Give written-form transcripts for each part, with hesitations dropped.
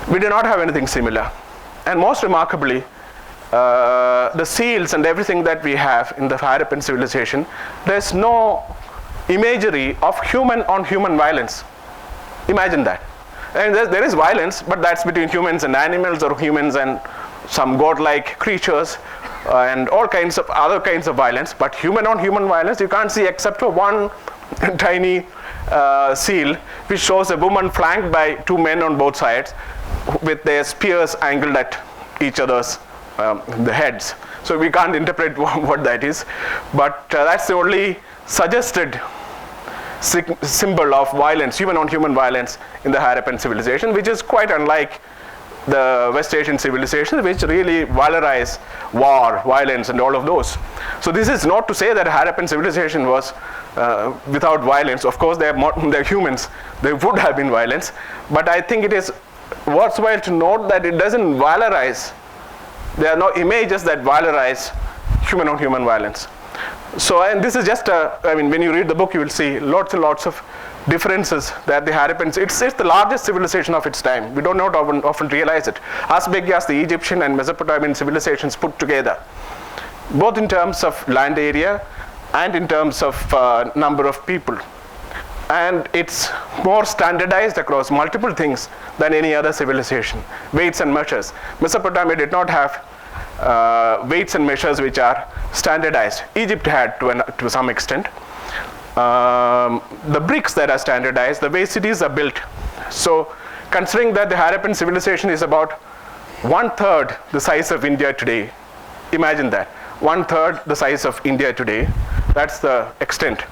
we do not have anything similar. And most remarkably, the seals and everything that we have in the Harappan civilization, there's no imagery of human on human violence. Imagine that. And there is violence, but that's between humans and animals, or humans and some godlike creatures, and all kinds of other kinds of violence. But human on human violence, you can't see except for one tiny seal, which shows a woman flanked by two men on both sides with their spears angled at each other's the heads. So we can't interpret what that is, but that's the only suggested symbol of violence, human on human violence, in the Harappan civilization, which is quite unlike the West Asian civilizations, which really valorize war, violence, and all of those. So this is not to say that Harappan civilization was without violence. Of course, they're humans, there would have been violence, but I think it is worthwhile to note that it doesn't valorize. There are no images that valorize human on human violence. So, and this is just when you read the book, you will see lots and lots of differences that the Harappans, it's the largest civilization of its time. We don't often realize it. As big as the Egyptian and Mesopotamian civilizations put together, both in terms of land area and in terms of number of people. And it's more standardized across multiple things than any other civilization. Weights and measures. Mesopotamia did not have weights and measures which are standardized. Egypt had to some extent. The bricks that are standardized, the way cities are built. So considering that the Harappan civilization is about 1/3 the size of India today, imagine that, 1/3 the size of India today, that's the extent.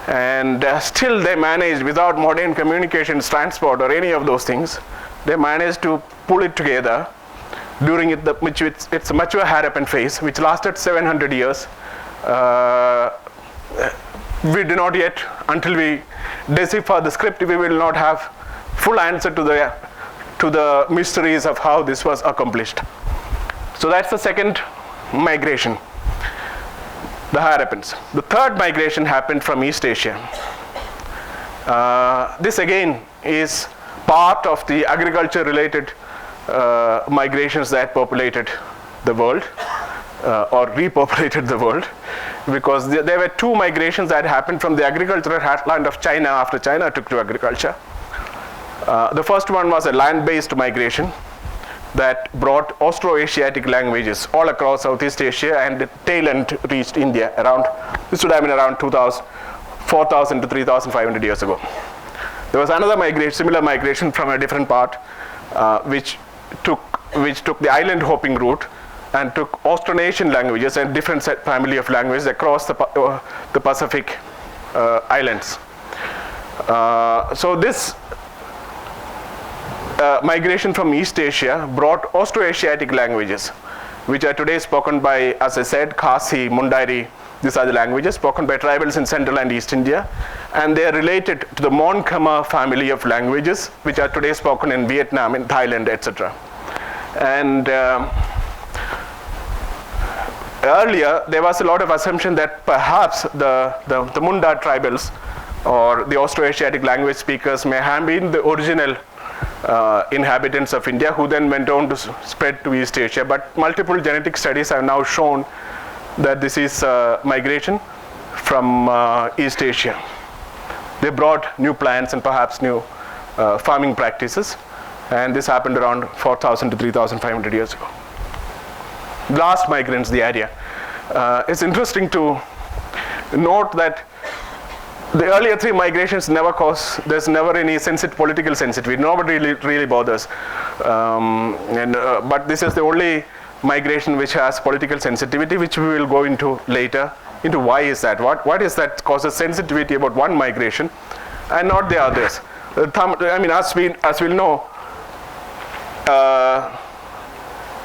And still they managed, without modern communications, transport, or any of those things, they managed to pull it together during its mature Harappan phase, which lasted 700 years. We do not yet, until we decipher the script, we will not have full answer to the mysteries of how this was accomplished. So that's the second migration, the Harappans. The third migration happened from East Asia. This again is part of the agriculture-related migrations that populated the world, or repopulated the world, because there were two migrations that happened from the agricultural heartland of China after China took to agriculture. The first one was a land-based migration that brought Austro-Asiatic languages all across Southeast Asia, and the tail end reached India this would have been around 4,000 to 3,500 years ago. There was another similar migration from a different part, which took the island hopping route and took Austronesian languages and different family of languages across the Pacific islands. So this migration from East Asia brought Austro-Asiatic languages, which are today spoken by, as I said, Khasi, Mundari. These are the languages spoken by tribals in Central and East India, and they are related to the Mon Khmer family of languages, which are today spoken in Vietnam, in Thailand, etc. And earlier, there was a lot of assumption that perhaps the Munda tribals, or the Austro-Asiatic language speakers, may have been the original inhabitants of India, who then went on to spread to East Asia. But multiple genetic studies have now shown that this is migration from East Asia. They brought new plants and perhaps new farming practices, and this happened around 4,000 to 3,500 years ago. Last migrants, the Arya. It's interesting to note that the earlier three migrations there's never any political sensitivity. Nobody really bothers. But this is the only migration which has political sensitivity, which we will go into later, into why is that. What is that causes sensitivity about one migration and not the others? As we know,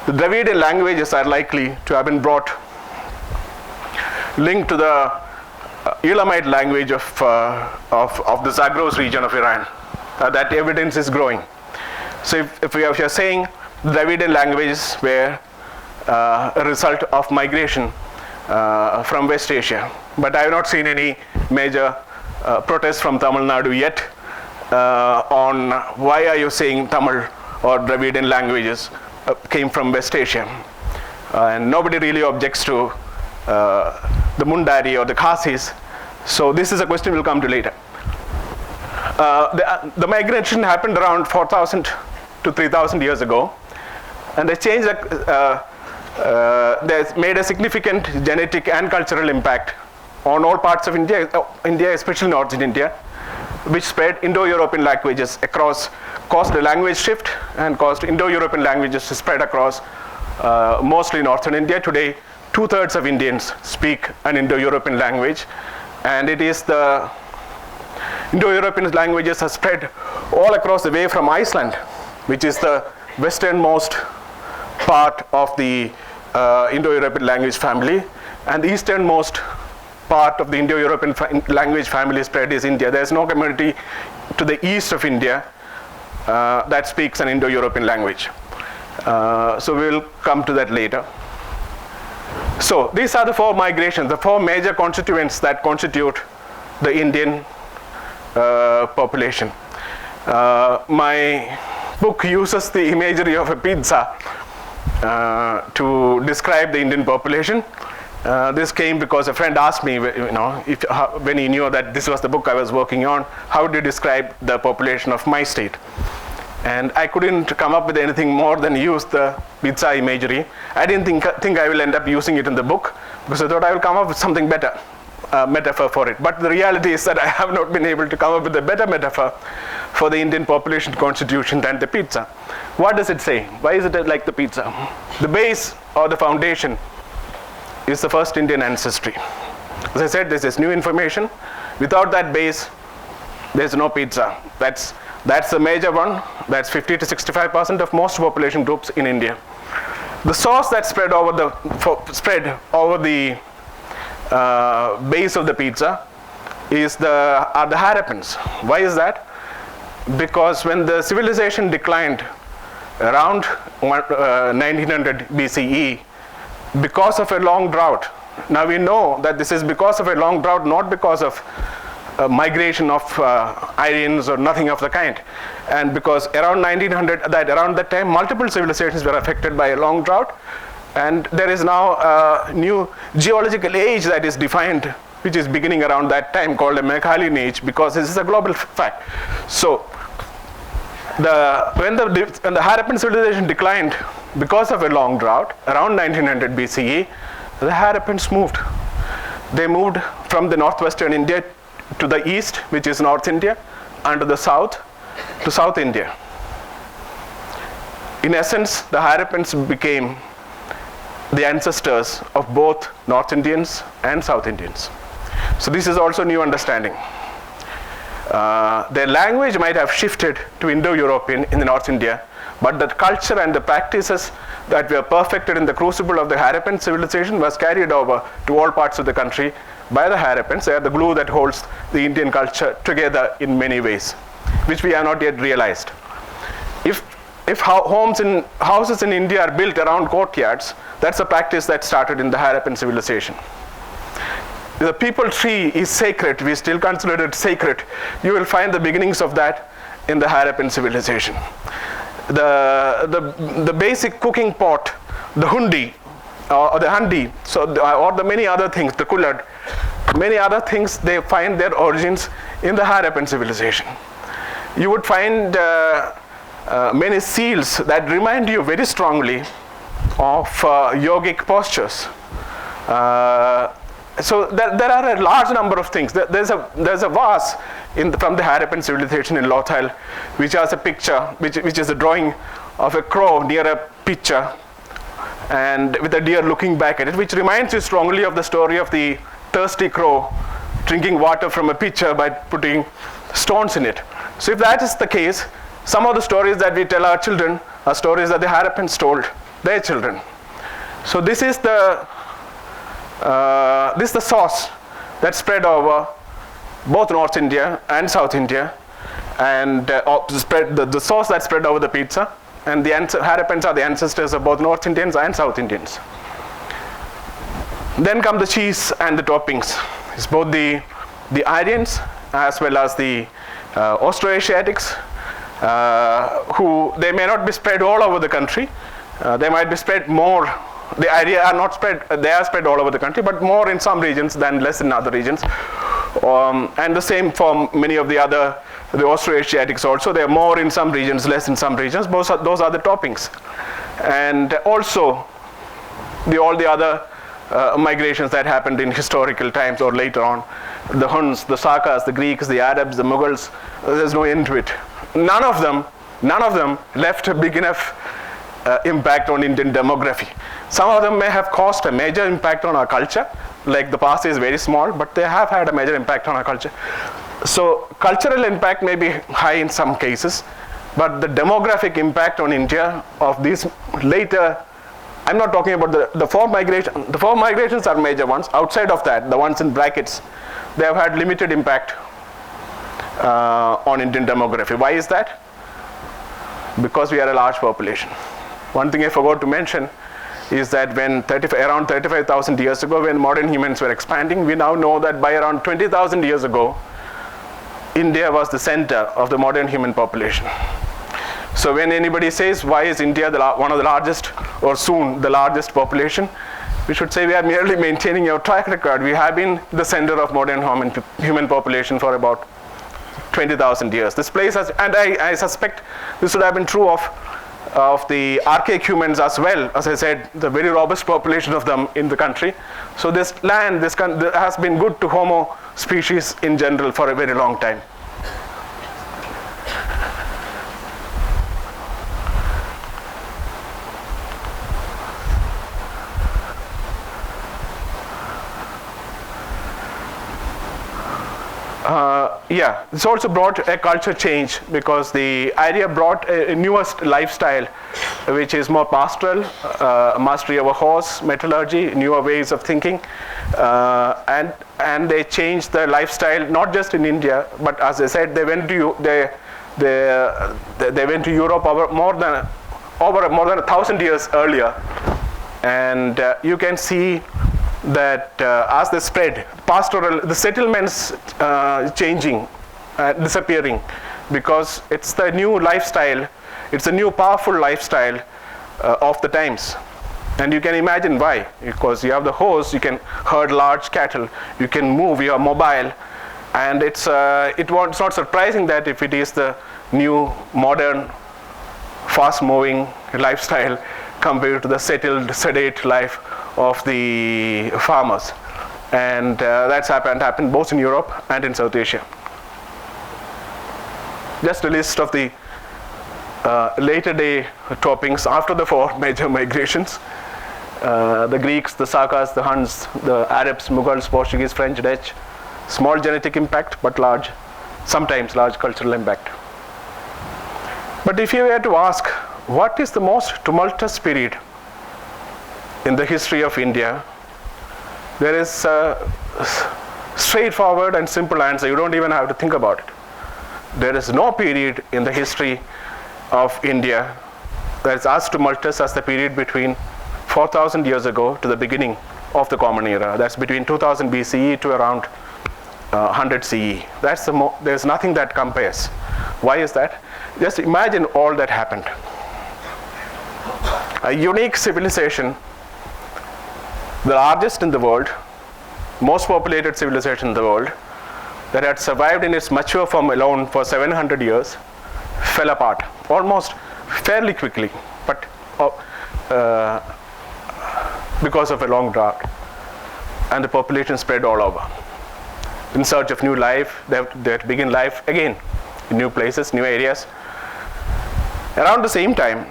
the Dravidian languages are likely to have been linked to the Elamite language of the Zagros region of Iran. That evidence is growing. So if we are saying Dravidian languages were a result of migration from West Asia, but I have not seen any major protests from Tamil Nadu yet on why are you saying Tamil or Dravidian languages came from West Asia. And nobody really objects to the Mundari or the Khasis. So this is a question we'll come to later. The migration happened around 4,000 to 3,000 years ago, and they changed. They made a significant genetic and cultural impact on all parts of India, especially northern India, which spread Indo-European languages across, caused a language shift and caused Indo-European languages to spread across mostly northern India. Today, 2/3 of Indians speak an Indo-European language, and it is the Indo-European languages have spread all across the way from Iceland, which is the westernmost part of the Indo-European language family, and the easternmost part of the Indo-European language family spread is India. There is no community to the east of India that speaks an Indo-European language. So we will come to that later. So these are the four migrations, the four major constituents that constitute the Indian population. My book uses the imagery of a pizza to describe the Indian population. This came because a friend asked me, when he knew that this was the book I was working on, how do you describe the population of my state? And I couldn't come up with anything more than use the pizza imagery. I didn't think I will end up using it in the book, because I thought I will come up with something better, metaphor for it. But the reality is that I have not been able to come up with a better metaphor for the Indian population constitution than the pizza. What does it say? Why is it like the pizza? The base or the foundation is the first Indian ancestry. As I said, this is new information. Without that base, there's no pizza. That's the major one. That's 50 to 65% of most population groups in India. The source that spread over the base of the pizza are the Harappans. Why is that? Because when the civilization declined around 1900 BCE, because of a long drought. Now we know that this is because of a long drought, not because of migration of Aryans or nothing of the kind. And because around 1900, around that time, multiple civilizations were affected by a long drought, and there is now a new geological age that is defined, which is beginning around that time, called a Meghalian age, because this is a global fact. So when the Harappan civilization declined because of a long drought, around 1900 BCE, the Harappans moved. They moved from the northwestern India to the east, which is North India, and to the south, to South India. In essence, the Harappans became the ancestors of both North Indians and South Indians. So this is also new understanding. Their language might have shifted to Indo-European in the North India, but the culture and the practices that were perfected in the crucible of the Harappan civilization was carried over to all parts of the country by the Harappans. They are the glue that holds the Indian culture together in many ways, which we have not yet realized. If houses in India are built around courtyards, that's a practice that started in the Harappan civilization. The peepal tree is sacred. We still consider it sacred. You will find the beginnings of that in the Harappan civilization. The basic cooking pot, the hundi, or the handi, or the many other things, the kullad, many other things, they find their origins in the Harappan civilization. You would find many seals that remind you very strongly of yogic postures. So there are a large number of things. There's a vase from the Harappan civilization in Lothal, which has a picture, which is a drawing of a crow near a pitcher, and with a deer looking back at it, which reminds you strongly of the story of the thirsty crow drinking water from a pitcher by putting stones in it. So if that is the case, some of the stories that we tell our children are stories that the Harappans told their children. So this is the source that spread over both North India and South India, and the source that spread over the pizza, and the Harappans are the ancestors of both North Indians and South Indians. Then come the cheese and the toppings. It's both the Aryans as well as the Austroasiatics who they may not be spread all over the country. They might be spread more. The idea are not spread. They are spread all over the country, but more in some regions than less in other regions. And the same for many of the Austroasiatics also. They are more in some regions, less in some regions. Those are the toppings. And also all the other migrations that happened in historical times or later on. The Huns, the Sakas, the Greeks, the Arabs, the Mughals, there's no end to it. None of them left a big enough impact on Indian demography. Some of them may have caused a major impact on our culture, like the past is very small, but they have had a major impact on our culture. So cultural impact may be high in some cases, but the demographic impact on India of these later, I'm not talking about the four migrations. The four migrations are major ones. Outside of that, the ones in brackets, they have had limited impact on Indian demography. Why is that? Because we are a large population. One thing I forgot to mention is that when around 35,000 years ago, when modern humans were expanding, we now know that by around 20,000 years ago, India was the center of the modern human population. So when anybody says, why is India one of the largest or soon the largest population, we should say we are merely maintaining our track record. We have been the center of modern human population for about 20,000 years. This place has, and I suspect this would have been true of the archaic humans as well. As I said, the very robust population of them in the country. So this land has been good to Homo species in general for a very long time. Yeah, it's also brought a culture change because the idea brought a newest lifestyle which is more pastoral, mastery of a horse, metallurgy, newer ways of thinking, and they changed their lifestyle not just in India, but as I said, they went to Europe over more than 1,000 years earlier, and you can see that as they spread, the settlements changing, disappearing, because it's the new lifestyle, it's a new powerful lifestyle of the times. And you can imagine why, because you have the horse, you can herd large cattle, you can move, you are mobile, and it's not surprising that if it is the new, modern, fast-moving lifestyle compared to the settled, sedate life of the farmers. And that's happened both in Europe and in South Asia. Just a list of the later day toppings after the four major migrations. The Greeks, the Sakas, the Huns, the Arabs, Mughals, Portuguese, French, Dutch. Small genetic impact, but sometimes large cultural impact. But if you were to ask, what is the most tumultuous period in the history of India, there is a straightforward and simple answer. You don't even have to think about it. There is no period in the history of India that is as tumultuous as the period between 4,000 years ago to the beginning of the Common Era. That's between 2000 BCE to around 100 CE. There's nothing that compares. Why is that? Just imagine all that happened. A unique civilization, the largest in the world, most populated civilization in the world, that had survived in its mature form alone for 700 years, fell apart almost fairly quickly, but because of a long drought, and the population spread all over. In search of new life, they have to begin life again in new places, new areas. Around the same time,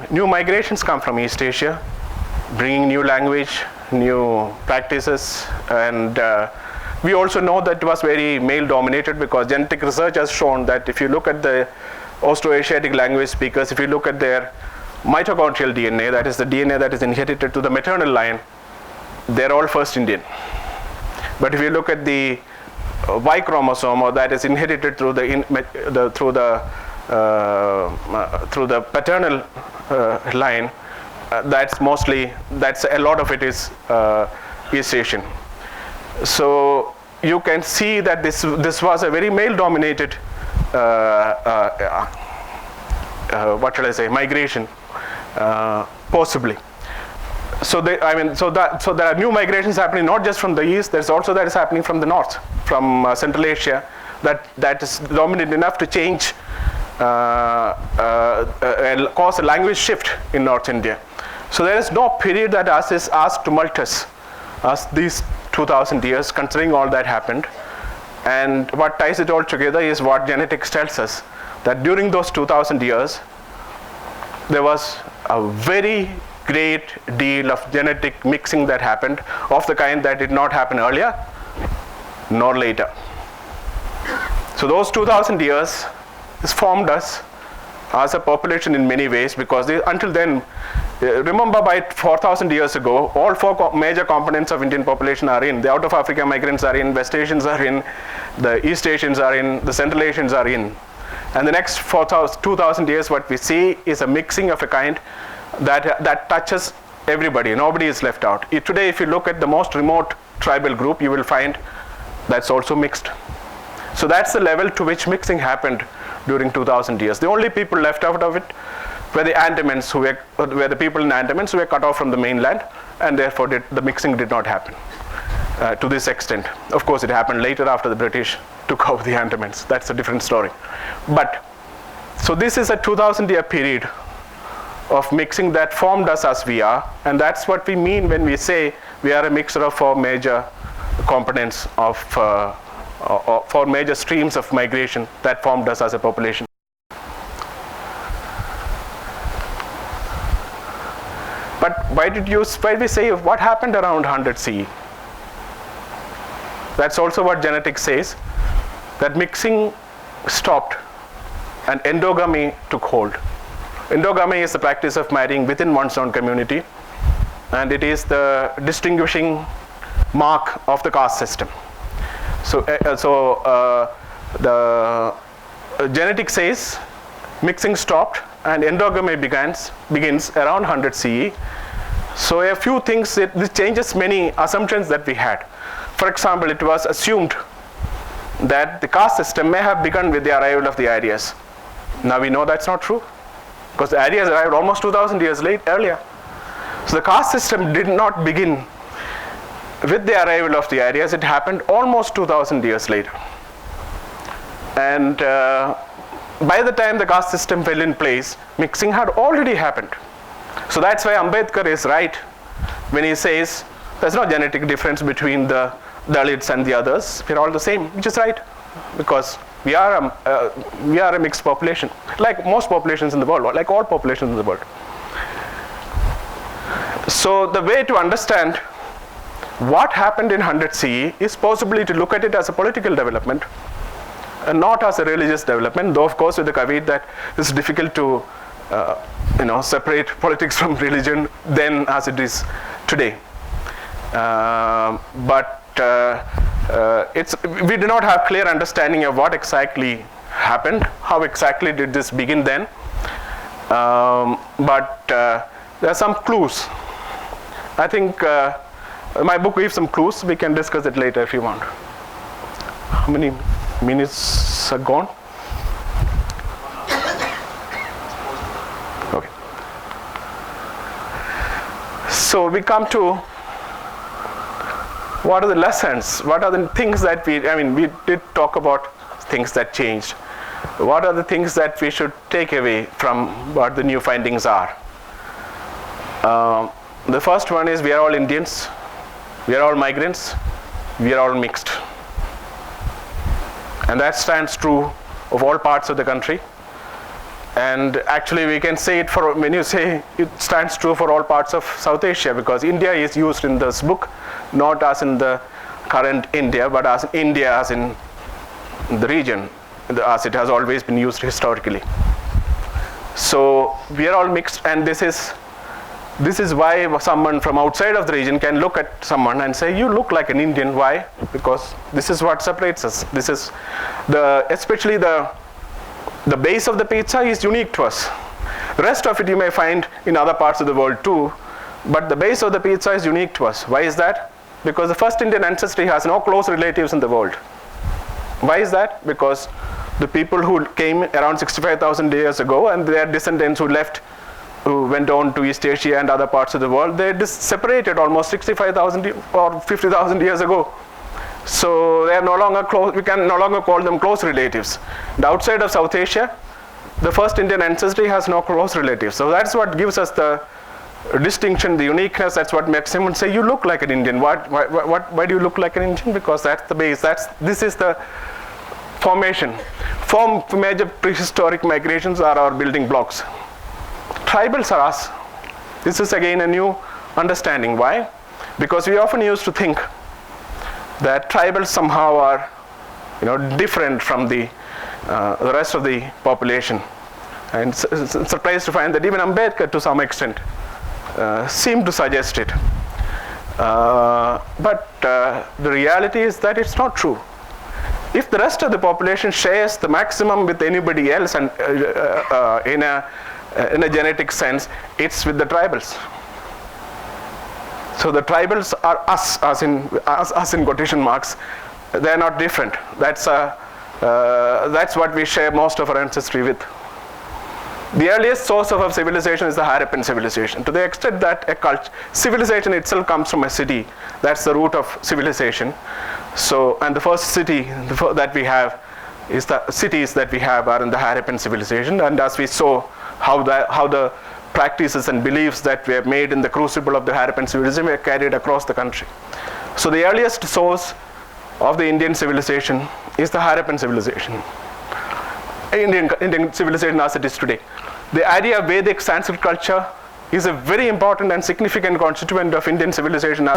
new migrations come from East Asia, bringing new language, new practices, and we also know that it was very male-dominated because genetic research has shown that if you look at the Austroasiatic language speakers, if you look at their mitochondrial DNA, that is the DNA that is inherited to the maternal line, they're all first Indian. But if you look at the Y chromosome, or that is inherited through the paternal line, that's a lot of it is East Asian. So you can see that this was a very male-dominated what shall I say, migration, possibly. So there are new migrations happening not just from the east. There's also that is happening from the north, from Central Asia, that is dominant enough to change and cause a language shift in North India. So there is no period that is as tumultuous as these 2,000 years, considering all that happened. And what ties it all together is what genetics tells us, that during those 2,000 years, there was a very great deal of genetic mixing that happened, of the kind that did not happen earlier nor later. So those 2,000 years has formed us as a population in many ways, because until then, remember, by 4,000 years ago, all four major components of Indian population are in. The out of Africa migrants are in, West Asians are in, the East Asians are in, the Central Asians are in. And the next 2,000 years, what we see is a mixing of a kind that touches everybody. Nobody is left out. Today, if you look at the most remote tribal group, you will find that's also mixed. So that's the level to which mixing happened during 2,000 years. The only people left out of it were the Andamans, were the people in Andamans who were cut off from the mainland, and therefore the mixing did not happen to this extent. Of course, it happened later after the British took over the Andamans. That's a different story. But so this is a 2,000-year period of mixing that formed us as we are, and that's what we mean when we say we are a mixture of four major components of four major streams of migration that formed us as a population. But why we say what happened around 100 CE? That's also what genetics says, that mixing stopped and endogamy took hold. Endogamy is the practice of marrying within one's own community, and it is the distinguishing mark of the caste system. So the genetics says mixing stopped and endogamy begins around 100 CE. So a few things, this changes many assumptions that we had. For example, it was assumed that the caste system may have begun with the arrival of the Aryas. Now we know that's not true, because the Aryas arrived almost 2,000 years earlier. So the caste system did not begin with the arrival of the Aryas. It happened almost 2,000 years later. And by the time the caste system fell in place, mixing had already happened. So that's why Ambedkar is right when he says there's no genetic difference between the Dalits and the others. We're all the same, which is right, because we are a mixed population, like most populations in the world, like all populations in the world. So the way to understand what happened in 100 CE is possibly to look at it as a political development and not as a religious development, though of course with the caveat that it's difficult to separate politics from religion then as it is today. We do not have clear understanding of what exactly happened, how exactly did this begin then, but there are some clues. I think my book gives some clues. We can discuss it later if you want. How many minutes are gone? Okay. So we come to what are the lessons? What are the things that we did talk about things that changed. What are the things that we should take away from what the new findings are? The first one is we are all Indians. We are all migrants, we are all mixed. And that stands true of all parts of the country. And actually we can say it when you say it stands true for all parts of South Asia, because India is used in this book, not as in the current India, but as India as in the region, as it has always been used historically. So we are all mixed, and this is why someone from outside of the region can look at someone and say, you look like an Indian. Why? Because this is what separates us. This is especially the base of the pizza is unique to us. The rest of it you may find in other parts of the world too, but the base of the pizza is unique to us. Why is that? Because the first Indian ancestry has no close relatives in the world. Why is that? Because the people who came around 65,000 years ago and their descendants who went on to East Asia and other parts of the world, they separated almost 65,000 or 50,000 years ago. So they are no longer close, we can no longer call them close relatives. And outside of South Asia, the first Indian ancestry has no close relatives. So that's what gives us the distinction, the uniqueness. That's what makes someone say, you look like an Indian. Why do you look like an Indian? Because that's the base. This is the formation. Four major prehistoric migrations are our building blocks. Tribals are us. This is again a new understanding. Why? Because we often used to think that tribals somehow are, different from the rest of the population. And it's surprised to find that even Ambedkar, to some extent, seemed to suggest it. But the reality is that it's not true. If the rest of the population shares the maximum with anybody else, and in a genetic sense, it's with the tribals. So the tribals are us, as in quotation marks. They are not different. That's what we share most of our ancestry with. The earliest source of our civilization is the Harappan civilization. To the extent that civilization itself comes from a city, that's the root of civilization. So, and the first city that we have is the cities that we have are in the Harappan civilization. And as we saw how the practices and beliefs that were made in the crucible of the Harappan civilization were carried across the country. So the earliest source of the Indian civilization is the Harappan civilization. Indian civilization as it is today. The idea of Vedic Sanskrit culture is a very important and significant constituent of Indian civilization.